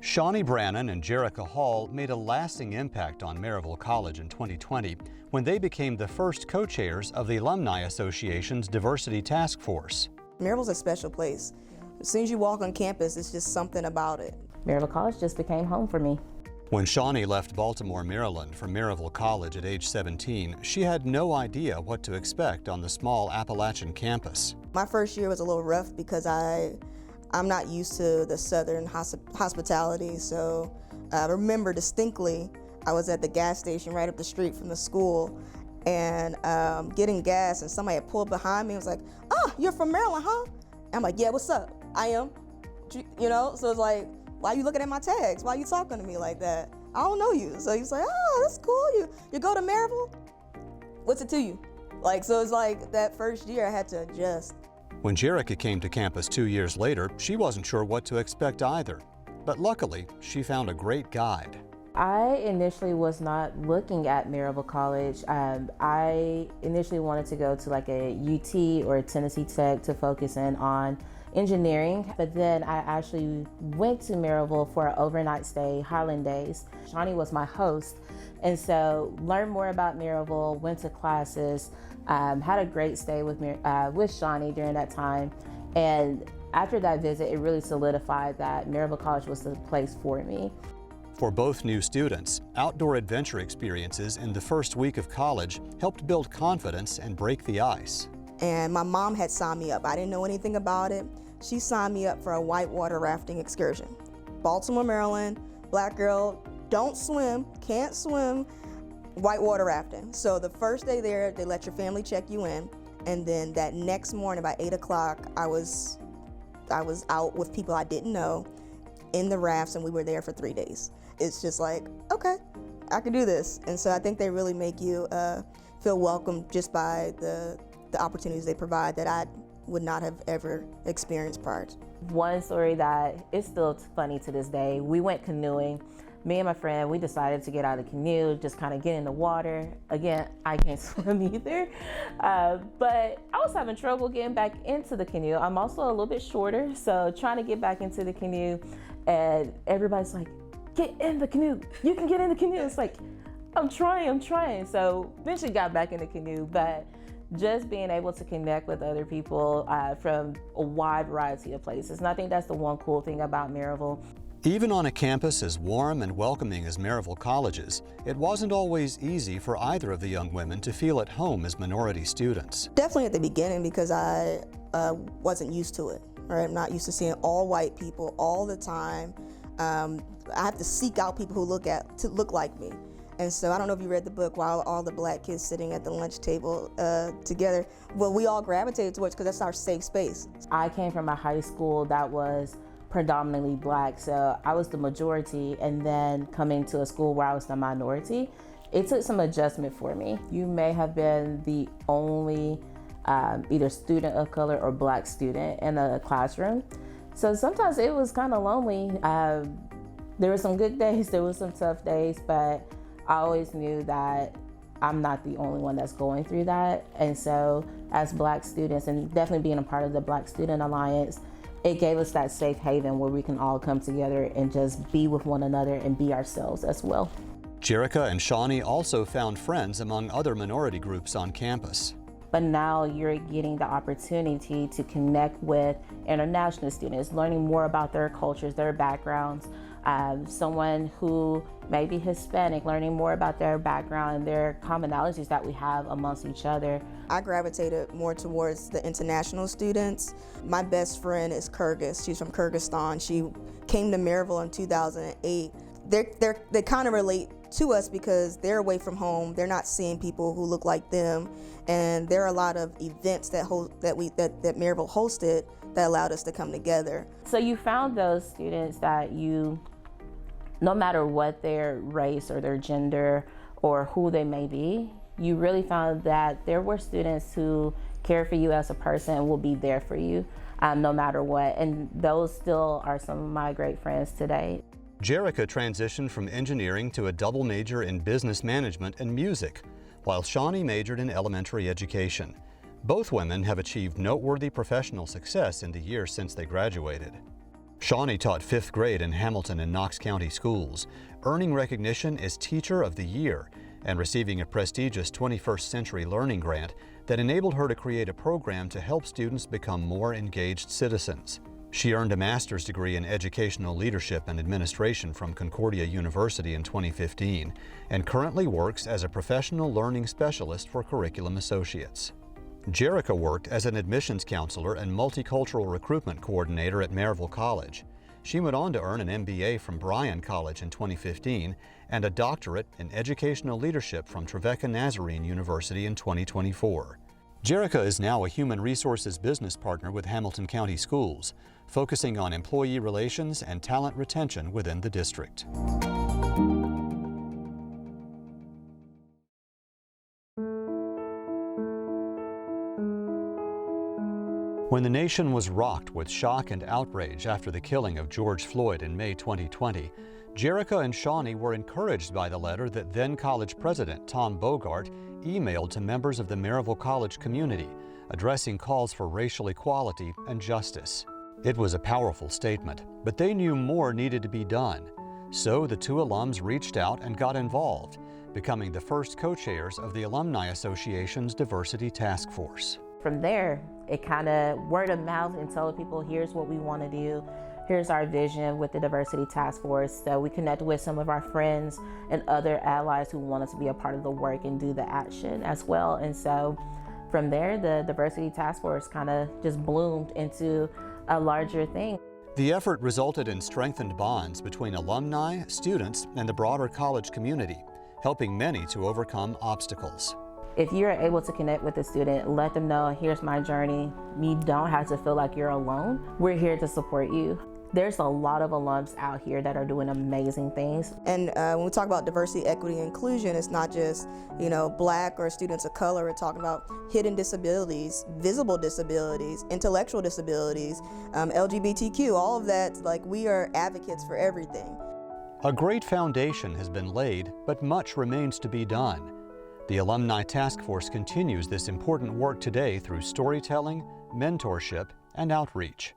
Seanny, Brannon, and Jerica Hall made a lasting impact on Maryville College in 2020 when they became the first co-chairs of the Alumni Association's Diversity Task Force. Maryville's a special place. As soon as you walk on campus, it's just something about it. Maryville College just became home for me. When Seanny left Baltimore, Maryland for Maryville College at age 17, she had no idea what to expect on the small Appalachian campus. My first year was a little rough because I'm not used to the Southern hospitality, so I remember distinctly I was at the gas station right up the street from the school and getting gas, and somebody had pulled behind me and was like, "Oh, you're from Maryland, huh?" I'm like, "Yeah, what's up? I am." You know, so it's like, "Why are you looking at my tags? Why are you talking to me like that? I don't know you." So he's like, "Oh, that's cool. You go to Maryville? What's it to you?" Like, so it's like that first year I had to adjust. When Jerica came to campus 2 years later, she wasn't sure what to expect either. But luckily, she found a great guide. I initially was not looking at Maryville College. I initially wanted to go to like a UT or a Tennessee Tech to focus in on engineering, but then I actually went to Maryville for an overnight stay, Highland Days. Seanny was my host, and so learned more about Maryville, went to classes, had a great stay with Seanny during that time, and after that visit, it really solidified that Maryville College was the place for me. For both new students, outdoor adventure experiences in the first week of college helped build confidence and break the ice. And my mom had signed me up. I didn't know anything about it. She signed me up for a whitewater rafting excursion. Baltimore, Maryland, black girl, don't swim, can't swim, whitewater rafting. So the first day there, they let your family check you in. And then that next morning, by 8 o'clock, I was out with people I didn't know in the rafts, and we were there for 3 days. It's just like, okay, I can do this. And so I think they really make you feel welcome just by the opportunities they provide that I would not have ever experienced prior to. One story that is still funny to this day, we went canoeing. Me and my friend, we decided to get out of the canoe, just kind of get in the water. Again, I can't swim either, but I was having trouble getting back into the canoe. I'm also a little bit shorter, so trying to get back into the canoe, and everybody's like, "Get in the canoe, you can get in the canoe." It's like, I'm trying. So eventually got back in the canoe, but just being able to connect with other people from a wide variety of places. And I think that's the one cool thing about Maryville. Even on a campus as warm and welcoming as Maryville College's, it wasn't always easy for either of the young women to feel at home as minority students. Definitely at the beginning, because I wasn't used to it. Right? I'm not used to seeing all white people all the time. I have to seek out people who look like me. And so I don't know if you read the book, While All the Black Kids Sitting at the Lunch Table Together. Well, we all gravitated towards, because that's our safe space. I came from a high school that was predominantly black, so I was the majority, and then coming to a school where I was the minority, it took some adjustment for me. You may have been the only either student of color or black student in a classroom. So sometimes it was kind of lonely. There were some good days, there were some tough days, but I always knew that I'm not the only one that's going through that. And so as black students, and definitely being a part of the Black Student Alliance, it gave us that safe haven where we can all come together and just be with one another and be ourselves as well. Jerica and Seanny also found friends among other minority groups on campus. But now you're getting the opportunity to connect with international students, learning more about their cultures, their backgrounds. Someone who may be Hispanic, learning more about their background and their commonalities that we have amongst each other. I gravitated more towards the international students. My best friend is Kyrgyz. She's from Kyrgyzstan. She came to Maryville in 2008. They kind of relate to us because they're away from home. They're not seeing people who look like them, and there are a lot of events that Maryville hosted that allowed us to come together. So you found those students that you, no matter what their race or their gender or who they may be, you really found that there were students who care for you as a person and will be there for you no matter what. And those still are some of my great friends today. Jerica transitioned from engineering to a double major in business management and music, while Seanny majored in elementary education. Both women have achieved noteworthy professional success in the years since they graduated. Seanny taught 5th grade in Hamilton and Knox County schools, earning recognition as Teacher of the Year and receiving a prestigious 21st Century Learning Grant that enabled her to create a program to help students become more engaged citizens. She earned a master's degree in educational leadership and administration from Concordia University in 2015 and currently works as a professional learning specialist for Curriculum Associates. Jerica worked as an admissions counselor and multicultural recruitment coordinator at Maryville College. She went on to earn an MBA from Bryan College in 2015 and a doctorate in educational leadership from Trevecca Nazarene University in 2024. Jerica is now a human resources business partner with Hamilton County Schools, focusing on employee relations and talent retention within the district. When the nation was rocked with shock and outrage after the killing of George Floyd in May 2020, Jerica and Seanny were encouraged by the letter that then college president Tom Bogart emailed to members of the Maryville College community, addressing calls for racial equality and justice. It was a powerful statement, but they knew more needed to be done. So the two alums reached out and got involved, becoming the first co-chairs of the Alumni Association's Diversity Task Force. From there, it kind of word of mouth and telling people, here's what we want to do. Here's our vision with the Diversity Task Force. So we connect with some of our friends and other allies who want us to be a part of the work and do the action as well. And so from there, the Diversity Task Force kind of just bloomed into a larger thing. The effort resulted in strengthened bonds between alumni, students, and the broader college community, helping many to overcome obstacles. If you're able to connect with a student, let them know, here's my journey. You don't have to feel like you're alone. We're here to support you. There's a lot of alums out here that are doing amazing things. And when we talk about diversity, equity, and inclusion, it's not just, Black or students of color. We're talking about hidden disabilities, visible disabilities, intellectual disabilities, LGBTQ, all of that. Like, we are advocates for everything. A great foundation has been laid, but much remains to be done. The Alumni Task Force continues this important work today through storytelling, mentorship, and outreach.